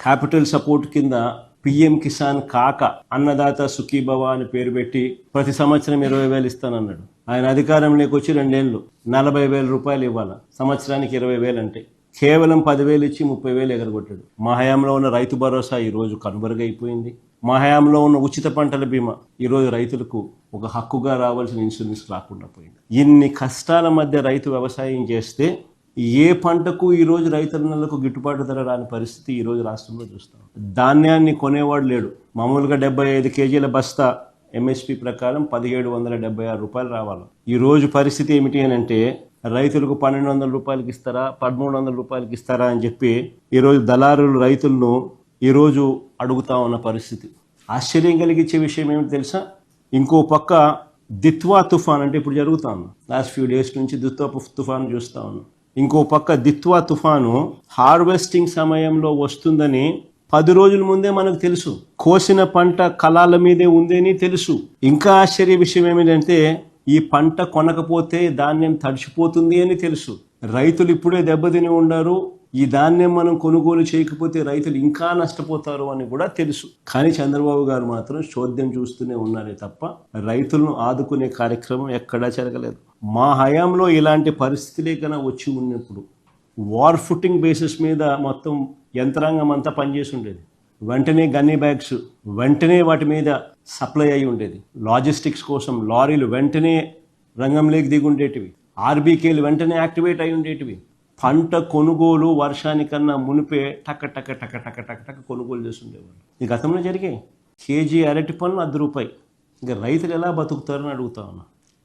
Capital support కింద PM Kisan కాక అన్నదాత సుఖీభవ అని పేరు పెట్టి ప్రతి సంవత్సరం 20,000 ఇస్తానన్నాడు. ఆయన అధికారంలోకి వచ్చి 2 ఏళ్ళు 40,000 రూపాయలు ఇవ్వాలి, సంవత్సరానికి 20,000 అంటే కేవలం 10,000 ఇచ్చి 30,000 ఎగరగొట్టాడు. మా హయాంలో ఉన్న రైతు భరోసా ఈరోజు కనుమరుగైపోయింది. మా హయాంలో ఉన్న ఉచిత పంటల బీమా ఈరోజు రైతులకు ఒక హక్కుగా రావాల్సిన ఇన్సూరెన్స్ రాకుండా పోయింది. ఇన్ని కష్టాల మధ్య రైతు వ్యవసాయం చేస్తే ఏ పంటకు ఈరోజు రైతన్నలకు గిట్టుబాటు ధర రాని పరిస్థితి ఈరోజు రాష్ట్రంలో చూస్తాం. ధాన్యాన్ని కొనేవాడు లేడు. మామూలుగా 75 కేజీల బస్తా ఎంఎస్పి ప్రకారం 1,776 రూపాయలు రావాలి. ఈరోజు పరిస్థితి ఏమిటి అని అంటే రైతులకు 1,200 రూపాయలకి ఇస్తారా, 1,300 రూపాయలకి ఇస్తారా అని చెప్పి ఈరోజు దళారులు రైతులను ఈరోజు అడుగుతా ఉన్న పరిస్థితి. ఆశ్చర్యం కలిగించే విషయం ఏమిటి తెలుసా? ఇంకో పక్క దిత్వా తుఫాన్ అంటే ఇప్పుడు జరుగుతా ఉన్నాం, లాస్ట్ ఫ్యూ డేస్ నుంచి దిత్వా తుఫాన్ చూస్తా ఉన్నాం. ఇంకో పక్క దిత్వా తుఫాను హార్వెస్టింగ్ సమయంలో వస్తుందని 10 రోజుల ముందే మనకు తెలుసు. కోసిన పంట కళాల మీదే ఉందని తెలుసు. ఇంకా ఆశ్చర్య విషయం ఏమిటంటే ఈ పంట కొనకపోతే ధాన్యం తడిచిపోతుంది అని తెలుసు. రైతులు ఇప్పుడే దెబ్బతిని ఉన్నారు. ఈ ధాన్యం మనం కొనుగోలు చేయకపోతే రైతులు ఇంకా నష్టపోతారు అని కూడా తెలుసు. కానీ చంద్రబాబు గారు మాత్రం చోద్యం చూస్తూనే ఉన్నారే తప్ప రైతులను ఆదుకునే కార్యక్రమం ఎక్కడా జరగలేదు. మా హయాంలో ఇలాంటి పరిస్థితులే కన్నా వచ్చి ఉన్నప్పుడు వార్ ఫుటింగ్ బేసిస్ మీద మొత్తం యంత్రాంగం అంతా పనిచేసి ఉండేది. వెంటనే గన్నీ బ్యాగ్స్ వెంటనే వాటి మీద సప్లై అయి ఉండేది. లాజిస్టిక్స్ కోసం లారీలు వెంటనే రంగంలోకి దిగి ఉండేటివి. ఆర్బీకేలు వెంటనే యాక్టివేట్ అయి ఉండేటివి. పంట కొనుగోలు వర్షానికన్నా మునిపే టక టక టక టక టక టక కొనుగోలు చేస్తుండేవాళ్ళు. ఈ గతంలో జరిగాయి. కేజీ అరటి పన్ను ₹1. ఇంకా రైతులు ఎలా బతుకుతారని అడుగుతా ఉన్నా.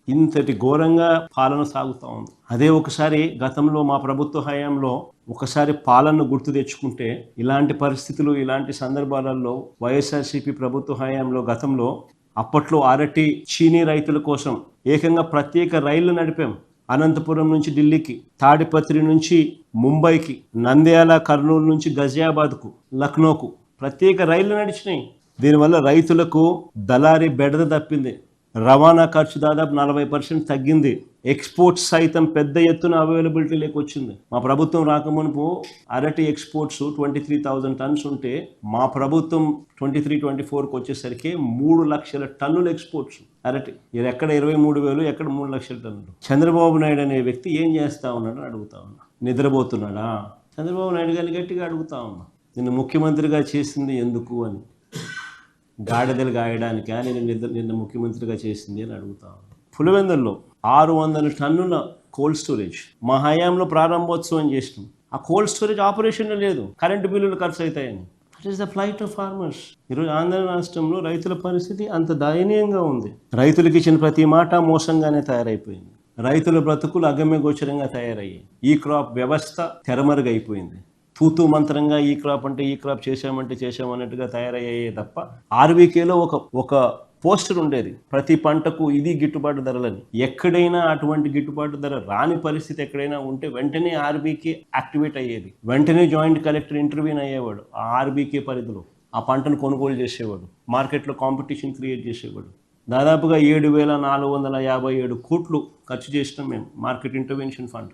ఇంతటి ఘోరంగా పాలన సాగుతూ ఉంది. అదే ఒకసారి గతంలో మా ప్రభుత్వ హయాంలో ఒకసారి పాలనను గుర్తు తెచ్చుకుంటే ఇలాంటి పరిస్థితులు ఇలాంటి సందర్భాలలో వైఎస్ఆర్సీపీ ప్రభుత్వ హయాంలో గతంలో అప్పట్లో అరటి చీనీ రైతుల కోసం ఏకంగా ప్రత్యేక రైళ్లు నడిపాం. అనంతపురం నుంచి ఢిల్లీకి, తాడిపత్రి నుంచి ముంబైకి, నంద్యాల కర్నూలు నుంచి గజియాబాద్కు, లక్నోకు ప్రత్యేక రైళ్లు నడిచినాయి. దీనివల్ల రైతులకు దళారీ బెడద తప్పింది. రవాణా ఖర్చు దాదాపు 40% తగ్గింది. ఎక్స్పోర్ట్స్ సైతం పెద్ద ఎత్తున అవైలబిలిటీలోకి వచ్చింది. మా ప్రభుత్వం రాకమునుపు అరటి ఎక్స్పోర్ట్స్ 23,000 టన్స్ ఉంటే మా ప్రభుత్వం 23-24కి వచ్చేసరికి 3 లక్షల టన్నుల ఎక్స్పోర్ట్స్ అరటి. ఇది ఎక్కడ 23,000, ఎక్కడ 3 లక్షల టన్నులు. చంద్రబాబు నాయుడు అనే వ్యక్తి ఏం చేస్తా ఉన్నాడని అడుగుతా ఉన్నా. నిద్రపోతున్నాడా? చంద్రబాబు నాయుడు గారిని గట్టిగా అడుగుతా ఉన్నా. నిన్ను ముఖ్యమంత్రిగా చేసింది ఎందుకు అని. గాడిదలు గాయడానికి నేను నిన్న ముఖ్యమంత్రిగా చేసింది అని అడుగుతాను. పులివెందుల్లో 600 టన్నుల కోల్డ్ స్టోరేజ్ మా హయాంలో ప్రారంభోత్సవం చేసినాం. ఆ కోల్డ్ స్టోరేజ్ ఆపరేషన్లో లేదు, కరెంటు బిల్లులు ఖర్చు అవుతాయని. That is the flight of farmers. ఈరోజు ఆంధ్ర రాష్ట్రంలో రైతుల పరిస్థితి అంత దయనీయంగా ఉంది. రైతులకు ఇచ్చిన ప్రతి మాట మోసంగానే తయారైపోయింది. రైతుల బ్రతుకులు అగమ్య గోచరంగా తయారయ్యాయి. ఈ క్రాప్ వ్యవస్థ తెరమరుగైపోయింది. తూతూ మంత్రంగా ఈ క్రాప్ అంటే ఈ క్రాప్ చేశామన్నట్టుగా తయారయ్యాయే తప్ప ఆర్బీకేలో ఒక పోస్టర్ ఉండేది, ప్రతి పంటకు ఇది గిట్టుబాటు ధరలని. ఎక్కడైనా అటువంటి గిట్టుబాటు ధర రాని పరిస్థితి ఎక్కడైనా ఉంటే వెంటనే ఆర్బీకే యాక్టివేట్ అయ్యేది. వెంటనే జాయింట్ కలెక్టర్ ఇంటర్వ్యూన్ అయ్యేవాడు. ఆ ఆర్బీకే పరిధిలో ఆ పంటను కొనుగోలు చేసేవాడు. మార్కెట్లో కాంపిటీషన్ క్రియేట్ చేసేవాడు. దాదాపుగా 7,457 కోట్లు ఖర్చు చేసినాం మేము మార్కెట్ ఇంటర్వెన్షన్ ఫండ్.